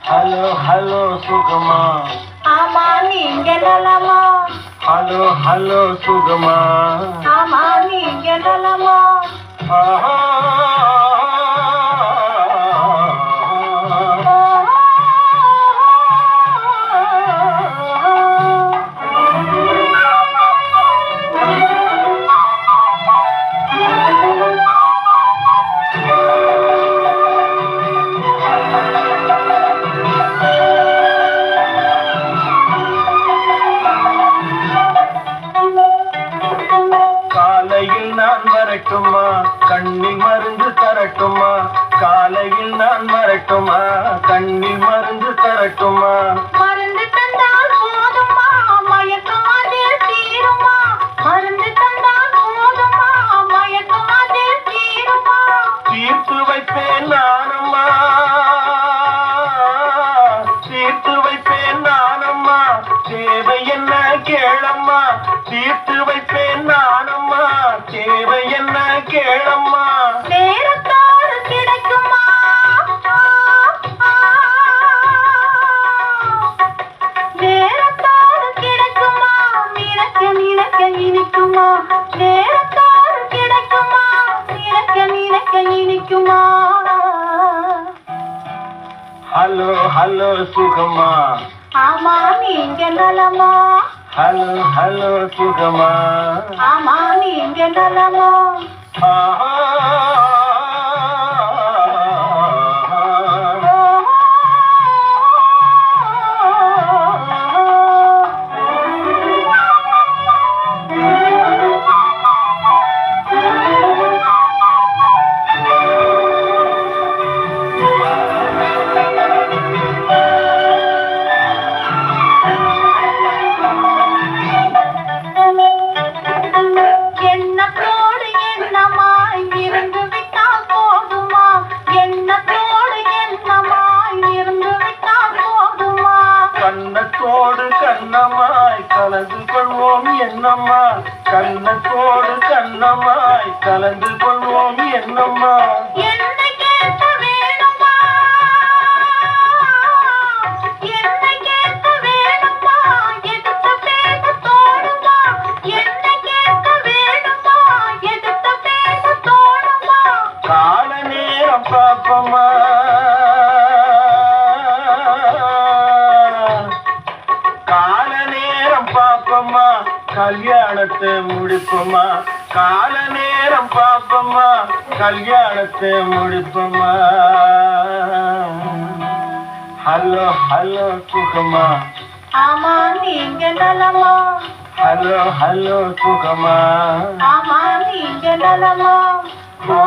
Hello hello சுகமா. ஆமா நீங்க நலமா? ஹலோ ஹலோ சுகமா. ஆமா நீங்க நலமா? ஆஹா. காலையில் நான் வரட்டுமா, கண்ணில் மருந்து தரட்டுமா? காலையில் நான் வரட்டுமா, கண்ணில் மருந்து தரட்டுமா? மருந்து தந்தால் போதுமா, மயக்கம் அதில் தீருமா? மருந்து தந்தால் போதுமா, மயக்கம் அதில் தீருமா? தீர்த்து வைப்பேன் நானம்மா, தீர்த்து வைப்பேன் நானம்மா. தேவை என்ன கேளம்மா, தீர்த்து வைப்பேன் நானம்மா. தேவை என்ன கேளம்மா. நேரத்தோடு கிடைக்குமா? நேரத்தோடு கிடைக்குமா? நினைக்க நினைக்க இனிக்குமா? நேரத்தோடு கிடைக்குமா? நினைக்க நினைக்க இனிக்குமா? ஹலோ ஹலோ சுகமா. ஆமா நீங்க நலமா? ஹலோ ஹலோ சுகமா. ஆமா நீங்க நலமா? ஆஹா. எண்ணத்தோடு எண்ணமாய் இருந்து விட்டால் போதுமா? எண்ணத்தோடு எண்ணமாய் இருந்து விட்டால் போதுமா? கண்ணத்தோடு கண்ணமாய் கலந்து கொள்வோம் என்னம்மா. கண்ணத்தோடு கண்ணமாய் கலந்து கொள்வோம் என்னம்மா. என்னை கேட்க வேணுமா? என்னை கேட்க வேணுமா? எதிர்த்து பேச தோணுமா? என்னை கேட்க வேணுமா? எதிர்த்து பேச தோணுமா? கால நேரம் பாப்பமா, கால நேரம் பாப்பமா. கல்யாணத்தை முடிப்போமா, கால நேரம் பாப்பமா. கல்யாணத்தை முடிப்போமா. ஹலோ ஹலோ சுகமா. ஆமா நீங்க நலமா? ஹலோ ஹலோ சுகமா. ஆமா நீங்க நலமா? ஓ